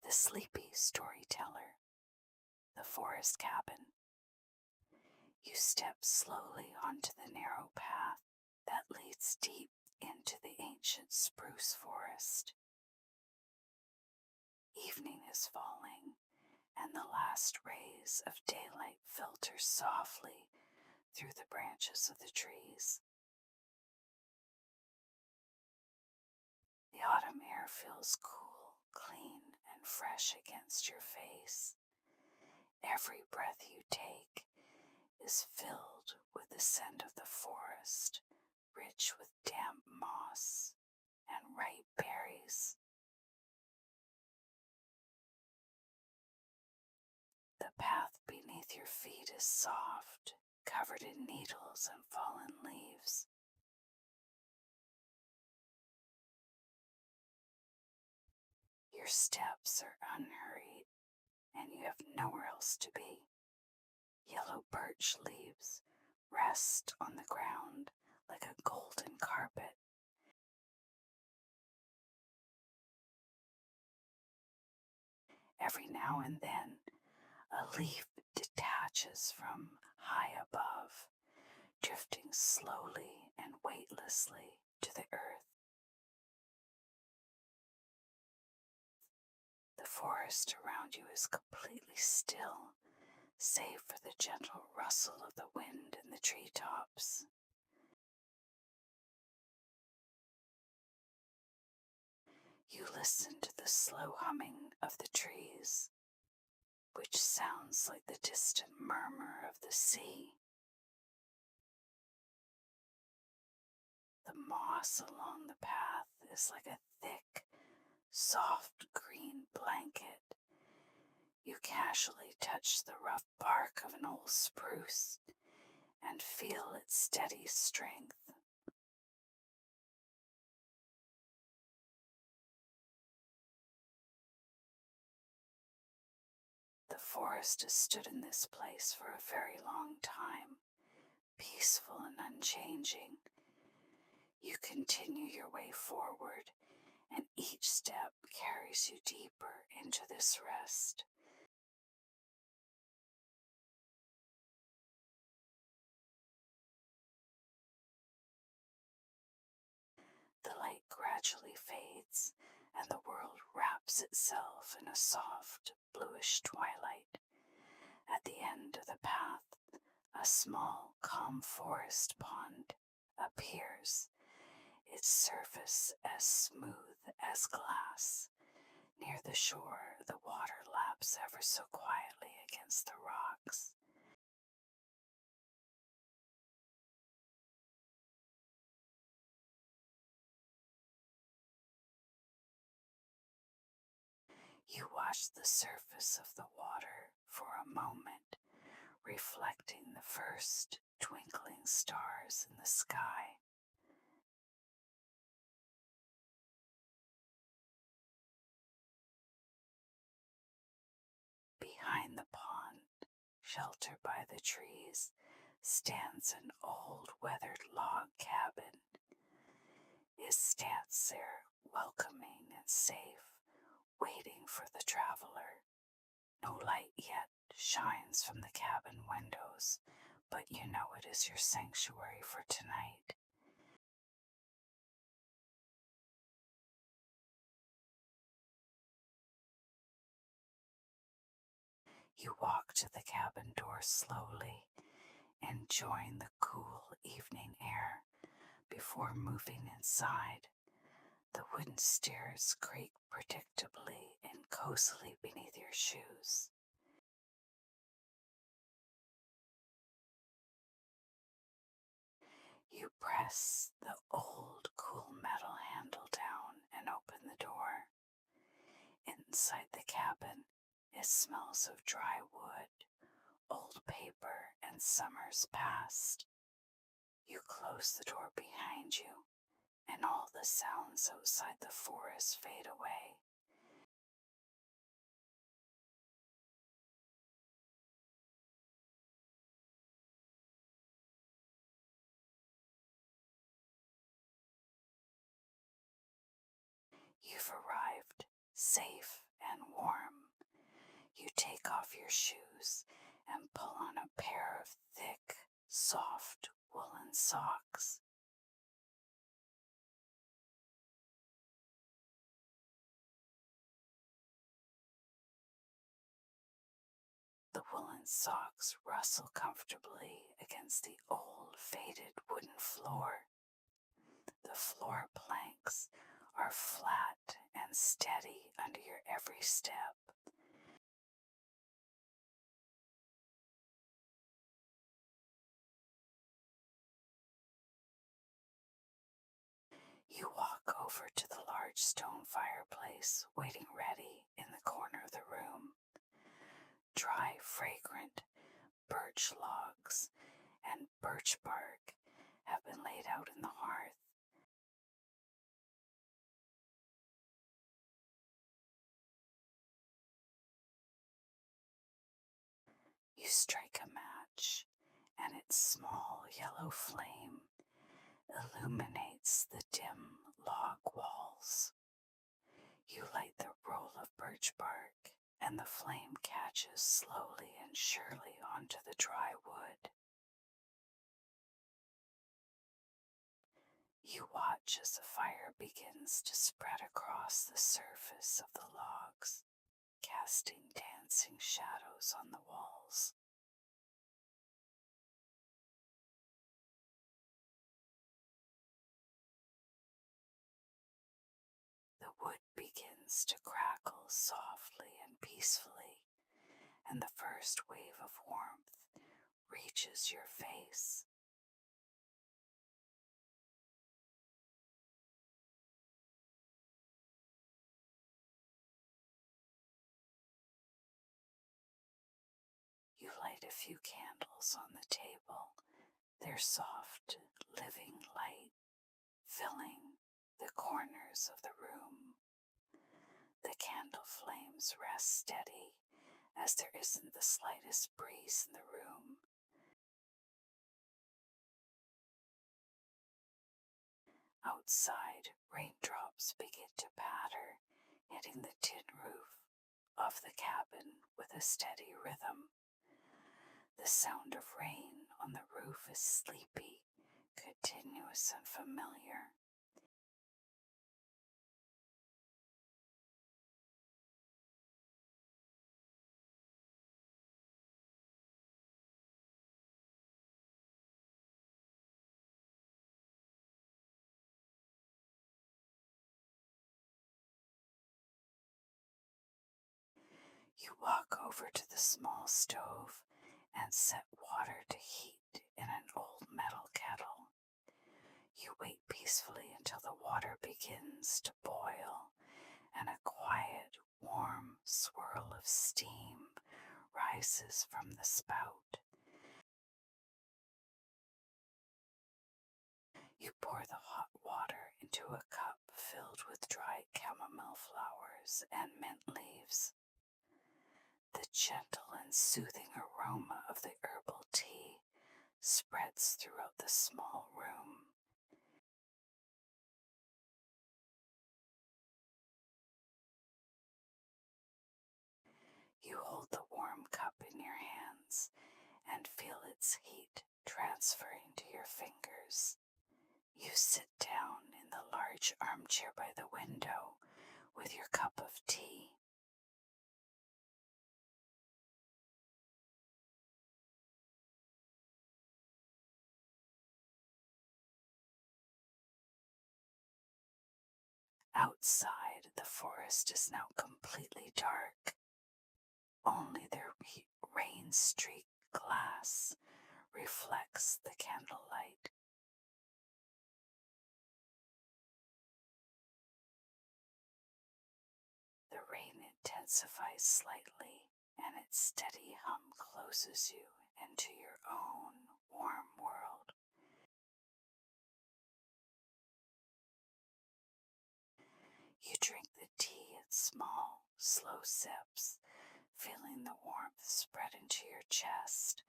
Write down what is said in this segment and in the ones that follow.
The Sleepy Storyteller, the forest cabin. You step slowly onto the narrow path that leads deep into the ancient spruce forest. Evening is falling, and the last rays of daylight filter softly through the branches of the trees. The autumn air feels cool, clean, and fresh against your face. Every breath you take is filled with the scent of the forest, rich with damp moss and ripe berries. The path beneath your feet is soft, covered in needles and fallen leaves. Your steps are unhurried, and you have nowhere else to be. Yellow birch leaves rest on the ground like a golden carpet. Every now and then, a leaf detaches from high above, drifting slowly and weightlessly to the earth. The forest around you is completely still, save for the gentle rustle of the wind in the treetops. You listen to the slow humming of the trees, which sounds like the distant murmur of the sea. The moss along the path is like a thick, soft green blanket. You casually touch the rough bark of an old spruce and feel its steady strength. The forest has stood in this place for a very long time, peaceful and unchanging. You continue your way forward, and each step carries you deeper into this rest. The light gradually fades, and the world wraps itself in a soft, bluish twilight. At the end of the path, a small, calm forest pond appears, its surface as smooth as glass. Near the shore, the water laps ever so quietly against the rocks. You watch the surface of the water for a moment, reflecting the first twinkling stars in the sky. Behind the pond, sheltered by the trees, stands an old weathered log cabin. It stands there, welcoming and safe, waiting for the traveler. No light yet shines from the cabin windows, but you know it is your sanctuary for tonight. You walk to the cabin door slowly, enjoying the cool evening air before moving inside. The wooden stairs creak predictably and cozily beneath your shoes. You press the old, cool metal handle down and open the door. Inside the cabin, it smells of dry wood, old paper, and summers past. You close the door behind you, and all the sounds outside the forest fade away. You've arrived, safe and warm. warm. You take off your shoes and pull on a pair of thick, soft woolen socks. The woolen socks rustle comfortably against the old, faded wooden floor. The floor planks are flat and steady under your every step. You walk over to the large stone fireplace waiting ready in the corner of the room. Dry, fragrant birch logs and birch bark have been laid out in the hearth. You strike a match, and its small yellow flame illuminates the dim log walls. You light the roll of birch bark, and the flame catches slowly and surely onto the dry wood. You watch as the fire begins to spread across the surface of the logs, casting dancing shadows on the walls. The wood begins to crackle softly and peacefully, and the first wave of warmth reaches your face. You light a few candles on the table, their soft, living light filling the corners of the room. The candle flames rest steady as there isn't the slightest breeze in the room. Outside, raindrops begin to patter, hitting the tin roof of the cabin with a steady rhythm. The sound of rain on the roof is sleepy, continuous, and familiar. You walk over to the small stove and set water to heat in an old metal kettle. You wait peacefully until the water begins to boil and a quiet, warm swirl of steam rises from the spout. You pour the hot water into a cup filled with dried chamomile flowers and mint leaves. The gentle and soothing aroma of the herbal tea spreads throughout the small room. You hold the warm cup in your hands and feel its heat transferring to your fingers. You sit down in the large armchair by the window with your cup of tea. Outside, the forest is now completely dark. Only the rain-streaked glass reflects the candlelight. The rain intensifies slightly, and its steady hum closes you into your own warm world. You drink the tea in small, slow sips, feeling the warmth spread into your chest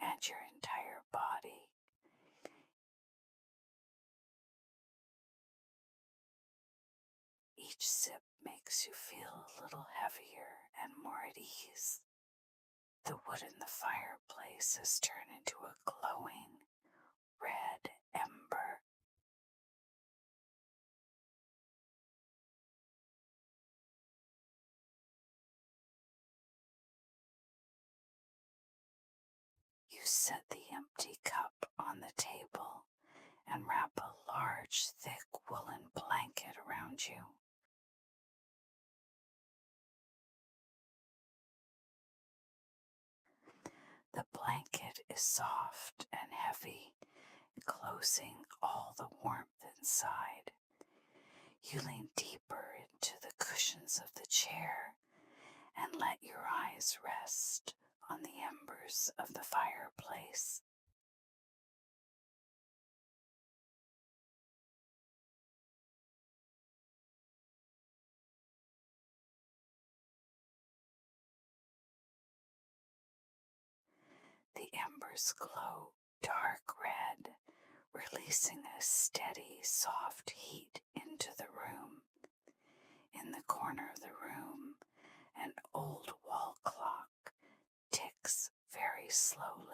and your entire body. Each sip makes you feel a little heavier and more at ease. The wood in the fireplace has turned into a glowing red ember. You set the empty cup on the table and wrap a large, thick woolen blanket around you. The blanket is soft and heavy, enclosing all the warmth inside. You lean deeper into the cushions of the chair and let your eyes rest on the embers of the fireplace. The embers glow dark red, releasing a steady, soft heat into the room. In the corner of the room, an old wall clock ticks very slowly.